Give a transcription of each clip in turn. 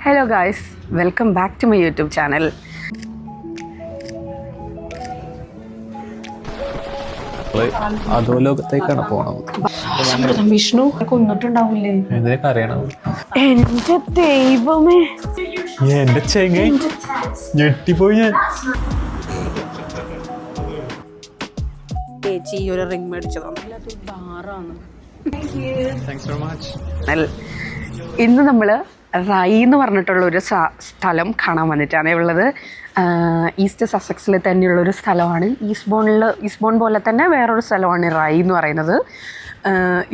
Hello guys, welcome back to my YouTube channel. അധോലോകത്തേക്കാണ് പോണത്. വിഷ്ണു കൊന്നിട്ടുണ്ടാവില്ലേ? എന്തിനൊക്കെ അറിയണം? എന്റെ ദൈവമേ, എന്റെ ചെങ്ങ ഞെട്ടിപ്പോയി ഞാൻ. ചേച്ചി ഒരു റിംഗ് മേടിച്ചതാണ്. ഇന്ന് നമ്മൾ റൈ എന്ന് പറഞ്ഞിട്ടുള്ള ഒരു സ്ഥലം കാണാൻ വന്നിട്ടാണ് ഉള്ളത്. ഈസ്റ്റ് സസെക്സിൽ തന്നെയുള്ളൊരു സ്ഥലമാണ്. ഈസ്റ്റ്ബോൺ പോലെ തന്നെ വേറൊരു സ്ഥലമാണ് റൈ എന്ന് പറയുന്നത്.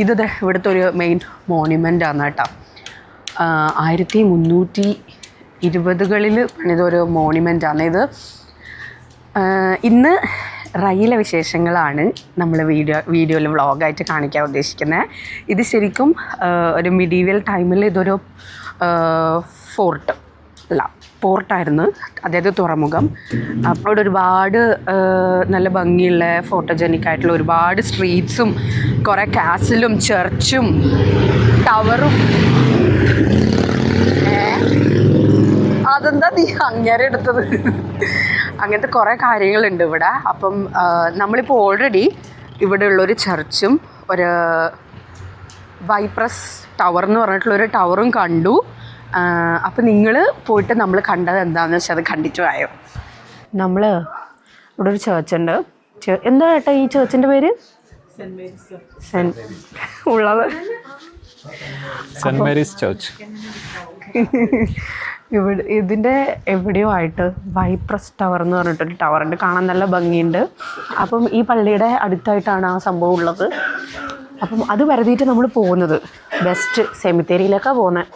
ഇത് ഇവിടുത്തെ ഒരു മെയിൻ മോണ്യുമെൻ്റ് ആണ് കേട്ടോ. 1320കളിൽ പണിതൊരു മോണ്യുമെൻ്റ് ആണ് ഇത്. ഇന്ന് റൈയിലെ വിശേഷങ്ങളാണ് നമ്മൾ വീഡിയോയിൽ വ്ളോഗായിട്ട് കാണിക്കാൻ ഉദ്ദേശിക്കുന്നത്. ഇത് ശരിക്കും ഒരു മിഡീവൽ ടൈമിൽ ഇതൊരു പോർട്ടായിരുന്നു, അതായത് തുറമുഖം. അപ്പോൾ ഇവിടെ ഒരുപാട് നല്ല ഭംഗിയുള്ള ഫോട്ടോജനിക് ആയിട്ടുള്ള ഒരുപാട് സ്ട്രീറ്റ്സും കുറേ കാസിലും ചർച്ചും ടവറും. അതെന്താ നീ അങ്ങനെ എടുത്തത്? അങ്ങനത്തെ കുറേ കാര്യങ്ങളുണ്ട് ഇവിടെ. അപ്പം നമ്മളിപ്പോൾ ഓൾറെഡി ഇവിടെ ഉള്ളൊരു ചർച്ചും ഒരു വൈപ്രസ് ടവർ എന്ന് പറഞ്ഞിട്ടുള്ളൊരു ടവറും കണ്ടു. അപ്പം നിങ്ങൾ പോയിട്ട് നമ്മൾ കണ്ടത് എന്താണെന്ന് വെച്ചാൽ അത് കണ്ടിട്ട് ആയോ. നമ്മൾ ഇവിടെ ഒരു ചേർച്ചുണ്ട്. എന്താ ഏട്ടാ ഈ ചേർച്ചിൻ്റെ പേര്? ഉള്ളത് സെന്റ് മേരീസ് ചർച്ച്. ഇതിൻ്റെ എവിടെയോ ആയിട്ട് വൈപ്രസ് ടവർ എന്ന് പറഞ്ഞിട്ടൊരു ടവറുണ്ട്. കാണാൻ നല്ല ഭംഗിയുണ്ട്. അപ്പം ഈ പള്ളിയുടെ അടുത്തായിട്ടാണ് ആ സംഭവം ഉള്ളത്. അപ്പം അത് വരുതിയിട്ട് നമ്മൾ പോകുന്നത് ബെസ്റ്റ് സെമിത്തേരിയിലേക്കാണ് പോകുന്നത്.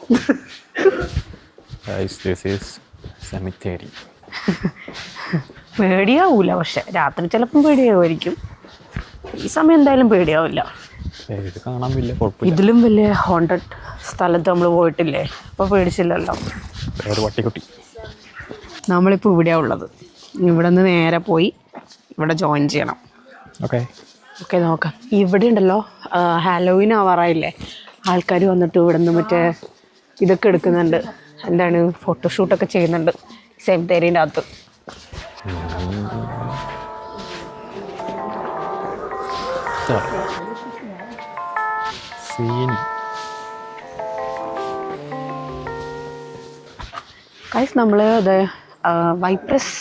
പേടിയാവൂല, പക്ഷെ രാത്രി ചിലപ്പം പേടിയാവുമായിരിക്കും. ഈ സമയം എന്തായാലും പേടിയാവില്ല. ഇതിലും വലിയ ഹോണ്ടഡ് സ്ഥലത്ത് നമ്മൾ പോയിട്ടില്ലേ, അപ്പോൾ പേടിച്ചില്ലല്ലോ. നമ്മളിപ്പോൾ ഇവിടെയാണ് ഉള്ളത്. ഇവിടെ നിന്ന് നേരെ പോയി ഇവിടെ ജോയിൻ ചെയ്യണം. ഓക്കെ നോക്കാം. ഇവിടെ ഉണ്ടല്ലോ ഹാലോവീൻ ആവാറായില്ലേ, ആൾക്കാർ വന്നിട്ട് ഇവിടെ നിന്ന് മറ്റേ ഇതൊക്കെ എടുക്കുന്നുണ്ട്. എന്താണ്, ഫോട്ടോഷൂട്ടൊക്കെ ചെയ്യുന്നുണ്ട് സെമിത്തേരിൻ്റെ അകത്ത്. ഗൈസ്, നമ്മൾ വൈപ്രസ്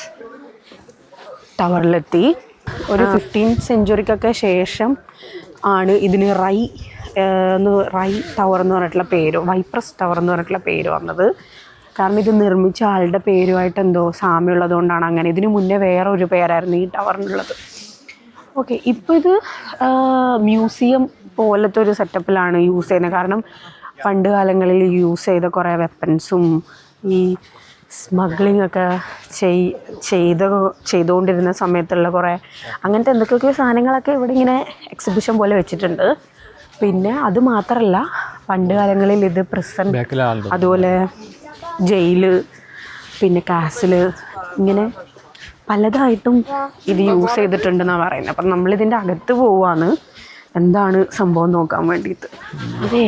ടവറിലെത്തി. ഒരു 15th സെഞ്ച്വറിക്കൊക്കെ ശേഷം ആണ് ഇതിന് റൈ ടവർ എന്ന് പറഞ്ഞിട്ടുള്ള പേര്, വൈപ്രസ് ടവർ എന്ന് പറഞ്ഞിട്ടുള്ള പേര് വന്നത്. കാരണം ഇത് നിർമ്മിച്ച ആളുടെ പേരുമായിട്ട് എന്തോ സാമ്യമുള്ളത് കൊണ്ടാണ് അങ്ങനെ. ഇതിന് മുന്നേ വേറെ ഒരു പേരായിരുന്നു ഈ ടവറിനുള്ളത്. ഓക്കെ, ഇപ്പോൾ ഇത് മ്യൂസിയം പോലത്തെ ഒരു സെറ്റപ്പിലാണ് യൂസ് ചെയ്യുന്നത്. കാരണം പണ്ട് കാലങ്ങളിൽ യൂസ് ചെയ്ത കുറേ വെപ്പൻസും ഈ സ്മഗ്ലിംഗ് ഒക്കെ ചെയ്തുകൊണ്ടിരുന്ന സമയത്തുള്ള കുറേ അങ്ങനത്തെ എന്തൊക്കെയൊക്കെ സാധനങ്ങളൊക്കെ ഇവിടെ ഇങ്ങനെ എക്സിബിഷൻ പോലെ വെച്ചിട്ടുണ്ട്. പിന്നെ അത് മാത്രമല്ല, പണ്ട് കാലങ്ങളിൽ ഇത് പ്രിസൺ, അതുപോലെ ജയില്, പിന്നെ കാസില്, ഇങ്ങനെ പലതായിട്ടും ഇത് യൂസ് ചെയ്തിട്ടുണ്ടെന്നാണ് പറയുന്നത്. അപ്പം നമ്മളിതിൻ്റെ അകത്ത് പോവാണ് എന്താണ് സംഭവം നോക്കാൻ വേണ്ടിയിട്ട്. അതെ,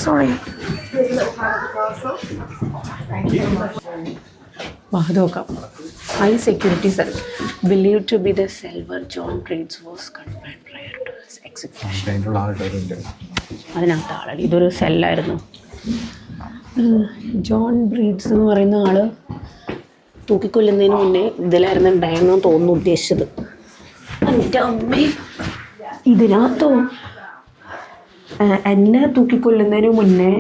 സോറി. നോക്കാം. High security cell believed to be the cell where John Breeds was confined prior to his execution. അതിനകത്ത് ആളല്ല, ഇതൊരു സെല്ലായിരുന്നു. ജോൺ ബ്രീഡ്സ് എന്ന് പറയുന്ന ആൾ തൂക്കിക്കൊല്ലുന്നതിന് മുന്നേ ഇതിലായിരുന്നു ഉണ്ടായെന്ന് തോന്നുന്നു ഉദ്ദേശിച്ചത്. എൻ്റെ അമ്മേ, ഇതിനകത്തോ എന്നെ തൂക്കിക്കൊല്ലുന്നതിന് മുന്നേ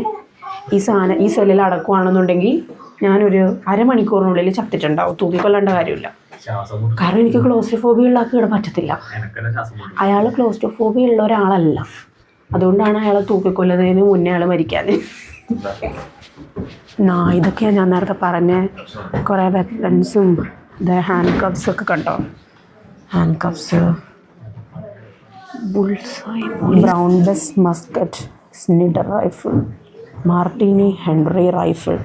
ഈ സെല്ലിൽ അടക്കുവാണെന്നുണ്ടെങ്കിൽ ഞാനൊരു അരമണിക്കൂറിനുള്ളിൽ ചത്തിട്ടുണ്ടാവും. തൂക്കിക്കൊല്ലേണ്ട കാര്യമില്ല. കാരണം എനിക്ക് ക്ലോസ്ട്രോഫോബിയ ഉള്ള ആൾക്ക് ഇവിടെ പറ്റത്തില്ല. അയാൾ ക്ലോസ്ട്രോഫോബിയ ഉള്ള ഒരാളല്ല. അതുകൊണ്ടാണ് അയാളെ തൂക്കിക്കൊല്ലുന്നതിന് മുന്നേ അയാൾ മരിക്കാൻ. ഇതൊക്കെയാണ് ഞാൻ നേരത്തെ പറഞ്ഞ കുറേ വെപ്പൻസും ഹാൻഡ് കപ്സ് ഒക്കെ കണ്ടോ. Handcuffs, Brown Bess musket, Snider rifle, Martini Henry rifle.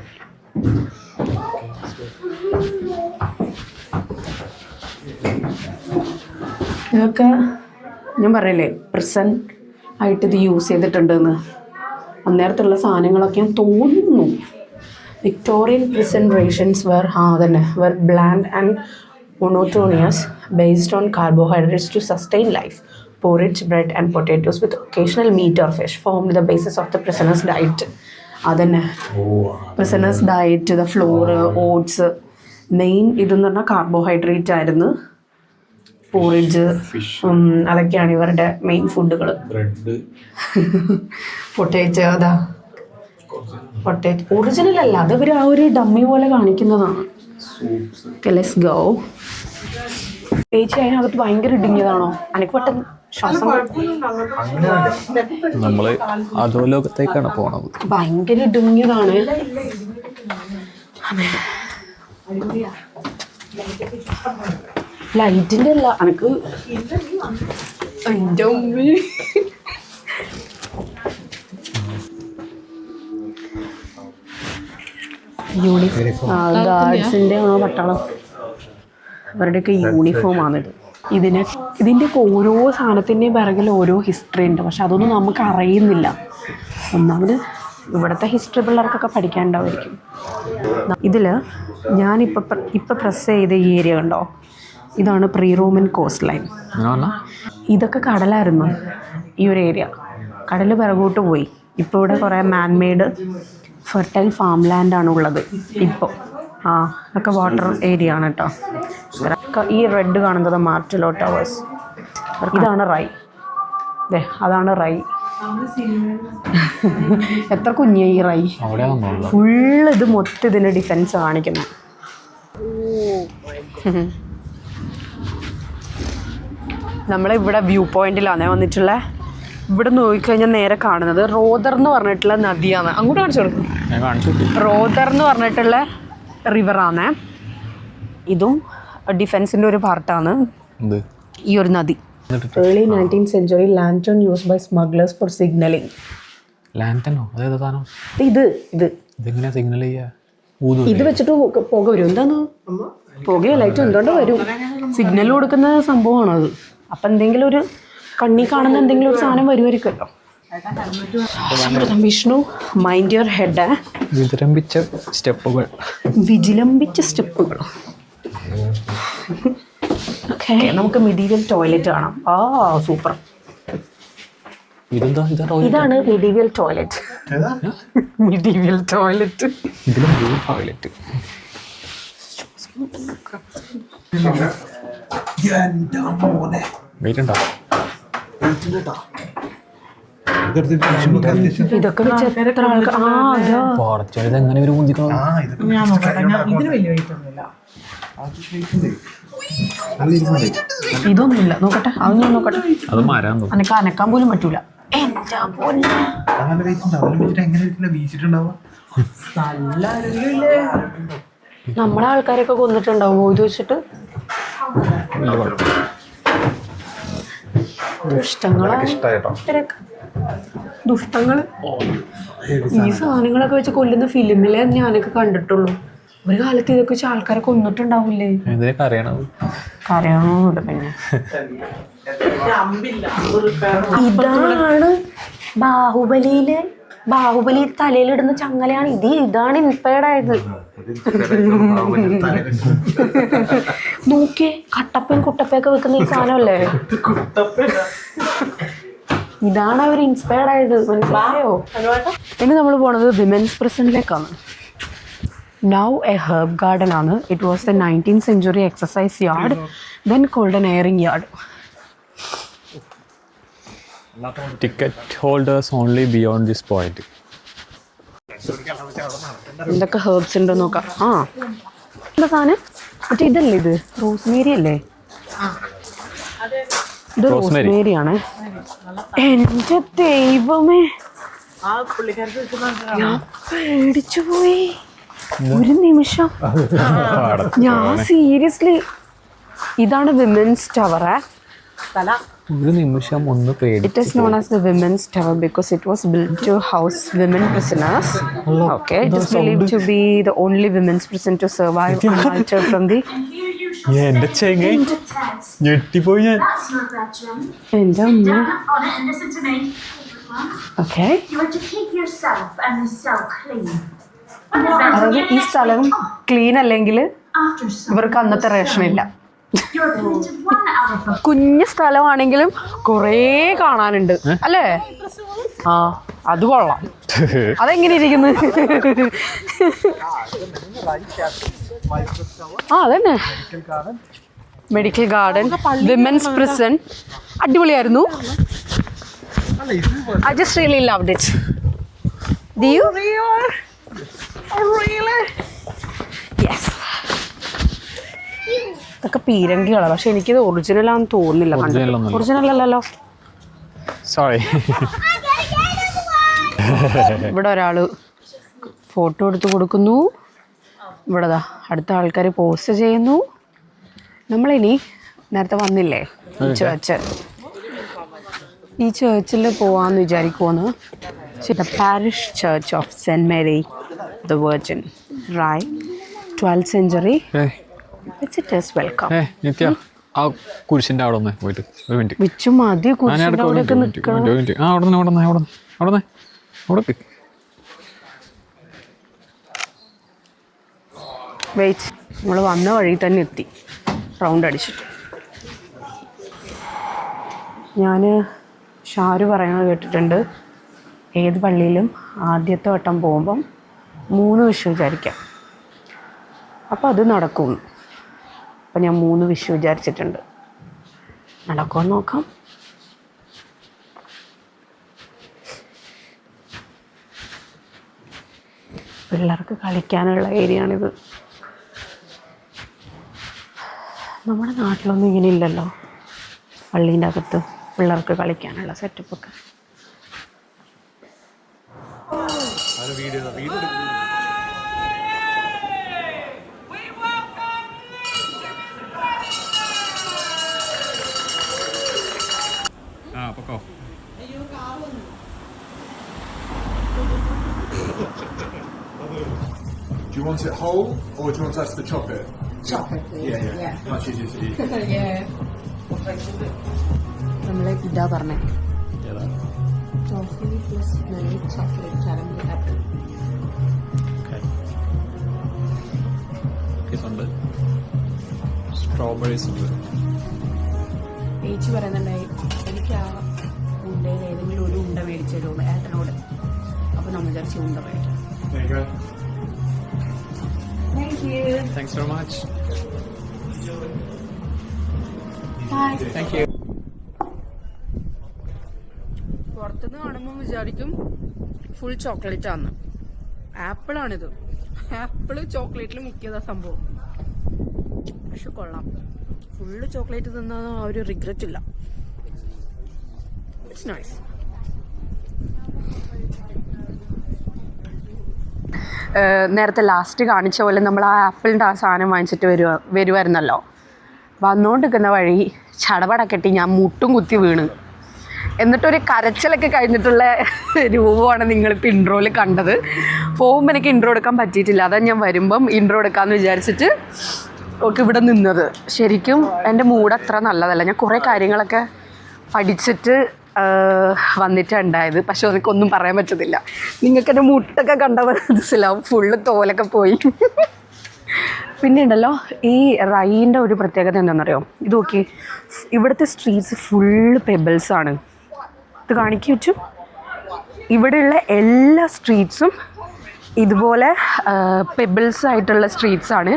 ഇതൊക്കെ ഞാൻ പറയല്ലേ പ്രിസൺ ആയിട്ട് ഇത് യൂസ് ചെയ്തിട്ടുണ്ടെന്ന്. അന്നേരത്തുള്ള സാധനങ്ങളൊക്കെ ഞാൻ തോന്നുന്നു. Victorian prison rations were bland and monotonous, based on carbohydrates to sustain life. Porridge, bread and potatoes with occasional meat or fish formed the basis of the prisoners' diet. അതന്നെ prisoners' diet, the flour, oats, main ഇതെന്ന് പറഞ്ഞാൽ carbohydrate ആയിരുന്നു. Porridge അതൊക്കെയാണ് ഇവരുടെ main ഫുഡുകൾ. Potato അതാ potato original അല്ല, അത് ഇവർ ആ ഒരു ഡമ്മി പോലെ കാണിക്കുന്നതാണ്. Let's go. ചേച്ചി അതിനകത്ത് ഭയങ്കര ഇടുങ്ങിയതാണോ? എനിക്ക് പെട്ടെന്ന് ശ്വാസം നമ്മള് അധോലോകത്തേക്കാണ് പോണത്. ഭയങ്കര ഇടുങ്ങിയതാണ്. ലൈറ്റിന്റെ അല്ല എനിക്ക് എൻ്റെ മുമ്പിൽ ഗാർഡ്സിന്റെ ആ പട്ടാളം അവരുടെയൊക്കെ യൂണിഫോമാണിത്. ഇതിൻ്റെയൊക്കെ ഓരോ സാധനത്തിൻ്റെയും പിറകിൽ ഓരോ ഹിസ്റ്ററി ഉണ്ട്. പക്ഷെ അതൊന്നും നമുക്ക് അറിയുന്നില്ല. ഒന്നാമത് ഇവിടുത്തെ ഹിസ്റ്ററി പിള്ളേർക്കൊക്കെ പഠിക്കാനുണ്ടാവുമായിരിക്കും. ഇതിൽ ഞാനിപ്പോൾ പ്രസ് ചെയ്ത ഈ ഏരിയ കണ്ടോ, ഇതാണ് പ്രീ റോമൻ കോസ്റ്റ് ലൈൻ. ഇതൊക്കെ കടലായിരുന്നു ഈ ഒരു ഏരിയ. കടൽ പിറകോട്ട് പോയി. ഇപ്പോൾ ഇവിടെ കുറേ മാൻമെയ്ഡ് ഫെർട്ടൈൽ ഫാം ലാൻഡാണ് ഉള്ളത് ഇപ്പോൾ. ഇതൊക്കെ വാട്ടർ ഏരിയ ആണ് കേട്ടോ. ഈ റെഡ് കാണുന്നത് മാർട്ടലോ ടവേഴ്സ്. ഇതാണ് റൈ. അതാണ് റൈ. എത്ര കുഞ്ഞായി ഈ റൈ. ഫുള്ള് ഇത് മൊത്തം ഇതിൻ്റെ ഡിഫൻസ് കാണിക്കുന്നു. നമ്മളിവിടെ വ്യൂ പോയിന്റിലാണ് വന്നിട്ടുള്ള. ഇവിടെ നോക്കിക്കഴിഞ്ഞാൽ നേരെ കാണുന്നത് റോദർ എന്ന് പറഞ്ഞിട്ടുള്ള നദിയാണ്. അങ്ങോട്ട് കാണിച്ചു കൊടുക്കും. റോദർ എന്ന് പറഞ്ഞിട്ടുള്ള റിവറാണ്. ഇതും ഡിഫൻസിൻ്റെ ഒരു പാർട്ടാണ് ഈ ഒരു നദി. Early 19th century lantern used by smugglers for signaling. ലാൻറ്റനോ? അതേതാ സാധനം? ഇതെങ്ങനെയാ സിഗ്നൽ ചെയ്യാ? ഇത് വെച്ചിട്ട് പുക വരും. എന്താണ് പുകയോ ലൈറ്റോ എന്തുകൊണ്ട് വരും? സിഗ്നൽ കൊടുക്കുന്ന സംഭവമാണത്. അപ്പം എന്തെങ്കിലും ഒരു കണ്ണി കാണുന്ന എന്തെങ്കിലും ഒരു സാധനം വരുമായിരിക്കുമല്ലോ. Vishnu mind your head. വിജിലംബിച്ച സ്റ്റെപ്പുകൾ. ഓക്കെ, നമുക്ക് മിഡീവിയൽ ടോയ്ലറ്റ് കാണാം. സൂപ്പർ. ഇതാണ് മിഡീവിയൽ ടോയ്ലറ്റ്. Medieval toilet. ഇതൊക്കെ വെച്ച് എത്ര ആൾക്കാർ എങ്ങനെ ഒരു ഇതൊന്നുമില്ല. നോക്കട്ടെ, അത് ഞാൻ നോക്കട്ടെ. അത് മരാന്ന് അനക്കാൻ പോലും പറ്റൂല. നമ്മളെ ആൾക്കാരൊക്കെ കൊന്നിട്ടുണ്ടാവും ഇത് വെച്ചിട്ട്. ദുഷ്ടങ്ങള് ഈ സാധനങ്ങളൊക്കെ വെച്ച് കൊല്ലുന്ന ഫിലിമിലെ ഞാനൊക്കെ കണ്ടിട്ടുള്ളൂ. ഒരു കാലത്ത് ഇതൊക്കെ വെച്ച് ആൾക്കാരെ കൊന്നിട്ടുണ്ടാവില്ലേ? കരയാണോന്നുണ്ട്. പിന്നെ ഇതാണ് ബാഹുബലി തലയിലിടുന്ന ചങ്ങലയാണ്. ഇതാണ് ഇൻസ്പയർഡ് ആയത്. നോക്കിയേ, കട്ടപ്പയും കുട്ടപ്പയൊക്കെ വെക്കുന്ന ഈ സാധനമല്ലേ? ഇതാണ് അവർ ഇൻസ്പയർഡ് ആയത്. മനസ്സിലായോ? ഇനി നമ്മൾ പോണത് women's പ്രിസണിലേക്കാണ്. Now a herb garden ആണ്. It was the 19th century exercise yard, then called an airing yard. Ticket holders only beyond this point. എന്തൊക്കെ ഹെർബ്സ് ഉണ്ടോ നോക്കാം. എന്താ സാധനം? മറ്റേ ഇതല്ലേ ഇത്? റോസ്മേരി അല്ലേ? ഇത് റോസ്മേരി ആണ്. എൻ്റെ ദൈവമേ, ഞാൻ പേടിച്ചു പോയി ഒരു നിമിഷം. ഞാൻ സീരിയസ്ലി, ഇതാണ് വിമൻസ് ടവർ. ഒരു നിമിഷം ഒന്ന് പേടി. It is known as the women's tower because it was built to house women prisoners. Okay, it is believed to be the only women's prison to survive unaltered from the എന്റെ ചെങ്ങ ഞെട്ടിപ്പോയി ഞാൻ. That's your bedroom. എൻ്റെ Sit അമ്മ. down on it and listen to me. Okay. You are to keep yourself and the cell clean. അതായത് ഈ സ്ഥലം clean അല്ലെങ്കിൽ After some ഇവർക്ക് അന്നത്തെ റേഷൻ ഇല്ല. you're permitted 1 hour for കുഞ്ഞു സ്ഥലമാണെങ്കിലും കുറേ കാണാനുണ്ട് അല്ലേ? ആ അത് കൊള്ളാം. അതെങ്ങനെ ഇരിക്കുന്നു? ആ അതന്നെ മെഡിക്കൽ ഗാർഡൻ, വിമൻസ് പ്രിസൺ. അടിപൊളിയായിരുന്നു. I just really loved it. Do you? Really? Yes. ഇതൊക്കെ പീരങ്കികളാണ്, പക്ഷെ എനിക്കിത് ഒറിജിനലാന്ന് തോന്നുന്നില്ല. Original ഒന്നുമല്ല. ഒറിജിനൽ അല്ലല്ലോ. സോറി. ഇവിടെ ഒരാള് ഫോട്ടോ എടുത്ത് കൊടുക്കുന്നു. ഇവിടെ ദാ അടുത്ത ആൾക്കാർ പോസ്റ്റ് ചെയ്യുന്നു. നമ്മളിനി നേരത്തെ വന്നില്ലേ ഈ ചേർച്ച്, ഈ ചേർച്ചിൽ പോവാന്ന് വിചാരിക്കുമെന്ന്. Parish church of Saint Mary the Virgin, Rye, 12th century. Visitors welcome. Nithya ആ കുരിശിന്റെ അവിടെ ഒന്ന് പോയിട്ട് ഒരു മിനിറ്റ്. വിച്ചു മതി കുരിശിൻ്റെ അവിടെയൊക്കെ നിൽക്കണം. ആ അവിടെ നിന്ന് വെയിറ്റ്, നമ്മൾ വന്ന വഴി തന്നെ എത്തി, റൗണ്ട് അടിച്ചിട്ട്. ഞാൻ ഷാരു പറയണത് കേട്ടിട്ടുണ്ട്, ഏത് പള്ളിയിലും ആദ്യത്തെ വട്ടം പോകുമ്പം 3 വിഷു വിചാരിക്കാം, അപ്പോൾ അത് നടക്കും. അപ്പം ഞാൻ 3 വിഷു വിചാരിച്ചിട്ടുണ്ട്. നടക്കുമോ നോക്കാം. പിള്ളേർക്ക് കളിക്കാനുള്ള ഏരിയ ആണിത്. നമ്മുടെ നാട്ടിലൊന്നും ഇങ്ങനെ ഇല്ലല്ലോ, പള്ളീൻ്റെ അകത്ത് പിള്ളേർക്ക് കളിക്കാനുള്ള സെറ്റപ്പൊക്കെ. Do you want it whole or do you want us to chop it? Chop it, please. Yeah. Much easier to eat. Yeah. നമ്മൾ ഇതാ പറഞ്ഞേ, Toffee plus vanilla chocolate caramel apple. Strawberries. ചേച്ചി പറയുന്നുണ്ടായി എനിക്ക് ആ ഉണ്ടയിൽ ഏതെങ്കിലും ഒരു ഉണ്ട മേടിച്ചു തരുമോ ഏട്ടനോട്. അപ്പോൾ നമ്മൾ വിചാരിച്ച് ഉണ്ട മേടിക്കാം. There you go. Thank you. Thanks so much. Bye. Thank you. പുറത്തുനിന്ന് കാണുമ്പോൾ വിചാരിക്കും ഫുൾ ചോക്ലേറ്റ് ആണ്. ആപ്പിളാണിത്. ആപ്പിള് ചോക്ലേറ്റിൽ മുക്കിയതാ സംഭവം. പക്ഷെ കൊള്ളാം, ഫുള്ള് ചോക്ലേറ്റ് തിന്നാ ആ ഒരു റിഗ്രറ്റ് ഇല്ല. It's nice. നേരത്തെ ലാസ്റ്റ് കാണിച്ച പോലെ നമ്മൾ ആ ആപ്പിളിൻ്റെ ആ സാധനം വാങ്ങിച്ചിട്ട് വരുമായിരുന്നല്ലോ. വന്നുകൊണ്ടിരിക്കുന്ന വഴി ചടപടക്കെട്ടി ഞാൻ മുട്ടും കുത്തി വീണ്. എന്നിട്ടൊരു കരച്ചിലൊക്കെ കഴിഞ്ഞിട്ടുള്ള രൂപമാണ് നിങ്ങളിപ്പോൾ ഇൻട്രോയിൽ കണ്ടത്. പോകുമ്പോൾ എനിക്ക് ഇൻട്രോ എടുക്കാൻ പറ്റിയിട്ടില്ല, അതാ ഞാൻ വരുമ്പം ഇൻട്രോ എടുക്കാമെന്ന് വിചാരിച്ചിട്ട് ഒക്കെ ഇവിടെ നിന്നത്. ശരിക്കും എൻ്റെ മൂഡ് അത്ര നല്ലതല്ല. ഞാൻ കുറേ കാര്യങ്ങളൊക്കെ പഠിച്ചിട്ട് വന്നിട്ടുണ്ടായത്, പക്ഷെ എനിക്കൊന്നും പറയാൻ പറ്റത്തില്ല. നിങ്ങൾക്ക് എൻ്റെ മുട്ടൊക്കെ കണ്ടവർ മനസ്സിലാവും, ഫുള്ള് തോലൊക്കെ പോയി. പിന്നെ ഉണ്ടല്ലോ, ഈ റൈൻ്റെ ഒരു പ്രത്യേകത എന്താണെന്നറിയോ? ഇത് നോക്കി, ഇവിടുത്തെ സ്ട്രീറ്റ്സ് ഫുള്ള് പെബിൾസാണ്. ഇത് കാണിക്കു വെച്ചു. ഇവിടെയുള്ള എല്ലാ സ്ട്രീറ്റ്സും ഇതുപോലെ പെബിൾസ് ആയിട്ടുള്ള സ്ട്രീറ്റ്സാണ്.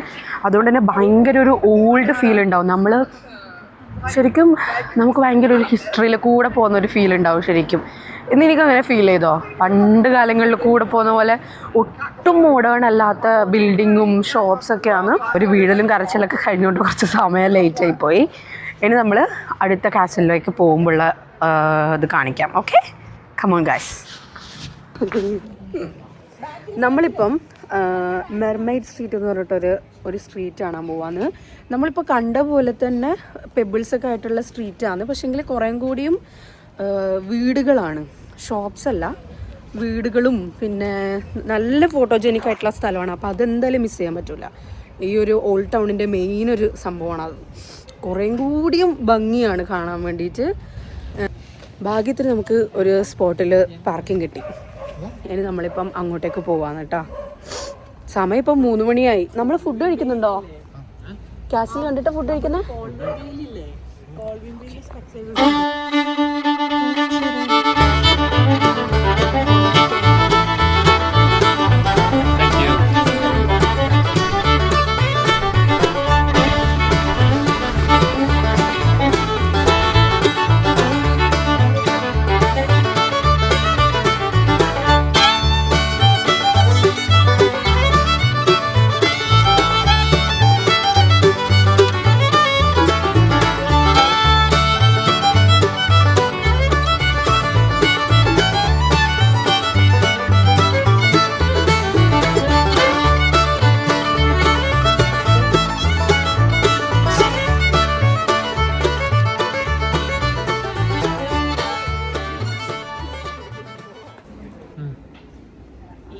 അതുകൊണ്ട് തന്നെ ഭയങ്കര ഒരു ഓൾഡ് ഫീൽ ഉണ്ടാവും. നമ്മൾ ശരിക്കും നമുക്ക് ഭയങ്കര ഒരു ഹിസ്റ്ററിയിൽ കൂടെ പോകുന്ന ഒരു ഫീൽ ഉണ്ടാവും ശരിക്കും. ഇന്ന് എനിക്കങ്ങനെ ഫീൽ ചെയ്തോ, പണ്ട് കാലങ്ങളിൽ കൂടെ പോകുന്ന പോലെ ഒട്ടും മോഡേൺ അല്ലാത്ത ബിൽഡിങ്ങും ഷോപ്സൊക്കെയാണ്. ഒരു വീടിലും കരച്ചിലൊക്കെ കഴിഞ്ഞുകൊണ്ട് കുറച്ച് സമയം ലേറ്റായി പോയി. ഇനി നമ്മൾ അടുത്ത കാസലിലേക്ക് പോകുമ്പോഴുള്ള ഇത് കാണിക്കാം. Okay, come on guys. നമ്മളിപ്പം മെർമെയ്ഡ് സ്ട്രീറ്റ് എന്ന് പറഞ്ഞിട്ടൊരു സ്ട്രീറ്റ് കാണാൻ പോവാന്ന്. നമ്മളിപ്പോൾ കണ്ട പോലെ തന്നെ പെബിൾസൊക്കെ ആയിട്ടുള്ള സ്ട്രീറ്റാണ്, പക്ഷേങ്കിൽ കുറേ കൂടിയും വീടുകളാണ്, ഷോപ്സ് അല്ല, വീടുകളും പിന്നെ നല്ല ഫോട്ടോജനിക് ആയിട്ടുള്ള സ്ഥലമാണ്. അപ്പോൾ അതെന്തായാലും മിസ് ചെയ്യാൻ പറ്റില്ല. ഈ ഒരു ഓൾഡ് ടൗണിൻ്റെ മെയിൻ ഒരു സംഭവമാണത്. കുറേം കൂടിയും ഭംഗിയാണ് കാണാൻ വേണ്ടിയിട്ട്. ഭാഗ്യത്തിന് നമുക്ക് ഒരു സ്പോട്ടിൽ പാർക്കിംഗ് കിട്ടി. ഇനി നമ്മളിപ്പം അങ്ങോട്ടേക്ക് പോവാന്ന് കേട്ടോ. സമയം ഇപ്പം 3 മണിയായി. നമ്മൾ ഫുഡ് കഴിക്കുന്നുണ്ടോ? കാസിൽ കണ്ടിട്ട് ഫുഡ് കഴിക്കുന്ന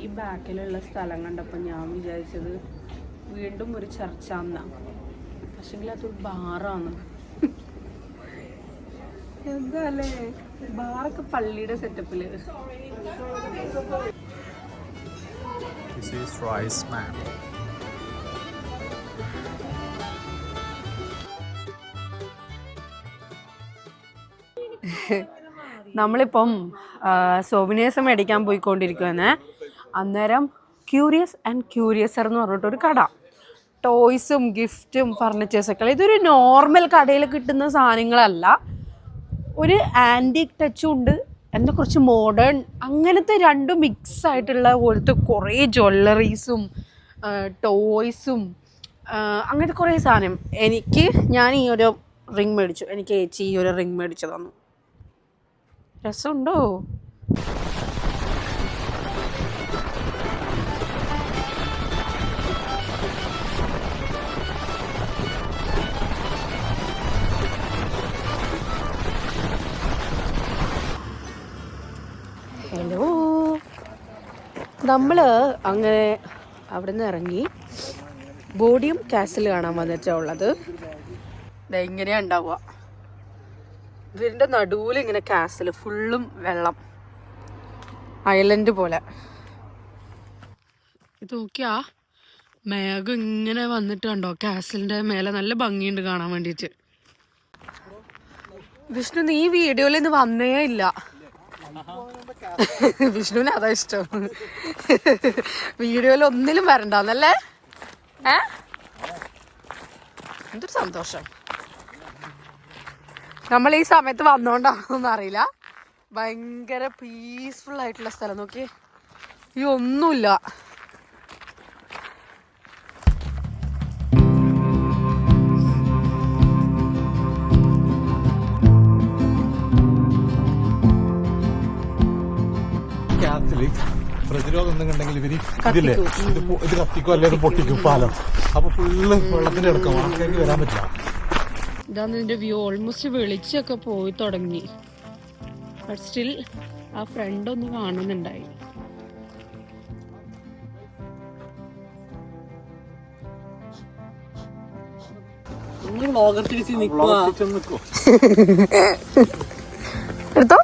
ഈ ബാക്കിലുള്ള സ്ഥലം കണ്ടപ്പോൾ ഞാൻ വിചാരിച്ചത് വീണ്ടും ഒരു ചർച്ച എന്നാണ്. പക്ഷെങ്കിൽ അതൊരു ബാറാണ്. എന്താ അല്ലേ, ബാറൊക്കെ പള്ളിയുടെ സെറ്റപ്പില്. This is rice man. നമ്മളിപ്പം സോവിനേഴ്സ് മേടിക്കാൻ പോയിക്കൊണ്ടിരിക്കുകയാണ്. അന്നേരം ക്യൂരിയസ് ആൻഡ് ക്യൂരിയസർ എന്ന് പറഞ്ഞിട്ടൊരു കട, ടോയ്സും ഗിഫ്റ്റും ഫർണിച്ചേഴ്സൊക്കെ. ഇതൊരു നോർമൽ കടയിൽ കിട്ടുന്ന സാധനങ്ങളല്ല, ഒരു ആൻറ്റിക് ടച്ചും ഉണ്ട്, എന്നാൽ കുറച്ച് മോഡേൺ, അങ്ങനത്തെ രണ്ടും മിക്സ് ആയിട്ടുള്ള പോലത്തെ കുറേ ജ്വല്ലറീസും ടോയ്സും അങ്ങനത്തെ കുറേ സാധനം. ഞാൻ ഈ ഒരു റിങ് മേടിച്ചു, എനിക്ക് ചേച്ചി ഈ ഒരു റിങ് മേടിച്ചു തന്നു. രസമുണ്ടോ? ഹലോ, നമ്മൾ അങ്ങനെ അവിടെ നിന്ന് ഇറങ്ങി ബോഡിയം കാസിൽ കാണാൻ വന്നിട്ടുള്ളത്. ഇങ്ങനെയാണ് ഉണ്ടാവുക. ഇതിൻ്റെ നടുവിൽ ഇങ്ങനെ കാസിൽ ഫുള്ളും വെള്ളം, ഐലൻഡ് പോലെ. ഇത് നോക്കിയാ മേഘം ഇങ്ങനെ വന്നിട്ട് കണ്ടോ, കാസിലിൻ്റെ മേലെ നല്ല ഭംഗിയുണ്ട് കാണാൻ വേണ്ടിയിട്ട്. വിഷ്ണു, നീ വീഡിയോയിൽ ഇന്ന് വന്നേ ഇല്ല. വിഷ്ണുവിന് അതാ ഇഷ്ടം, വീഡിയോയിൽ ഒന്നിലും വരണ്ടെന്നല്ലേ. എന്തൊരു സന്തോഷം. നമ്മൾ ഈ സമയത്ത് വന്നോണ്ടാണെന്നൊന്നും അറിയില്ല. ഭയങ്കര പീസ്ഫുൾ ആയിട്ടുള്ള സ്ഥലം. നോക്കി, ഈ ഒന്നുമില്ല. പ്രതിരോധം എന്തെങ്കിലും ഇവര് ഇതില്ലേ, ഇത് കത്തിക്കോ അല്ലെ ഇത് പൊട്ടിക്കും പാലം. അപ്പൊ ഫുള്ള് വെള്ളത്തിന്റെ ഇറക്കം, ആൾക്കാർക്ക് വരാൻ പറ്റില്ല. ഇതാണ് ഇതിന്റെ വ്യൂ. ഓൾമോസ്റ്റ് വെളിച്ചൊക്കെ പോയി തുടങ്ങി. ബട്ട് സ്റ്റിൽ ആ ഫ്രണ്ട് ഒന്ന് കാണുന്നുണ്ടായി. എടുത്തോ.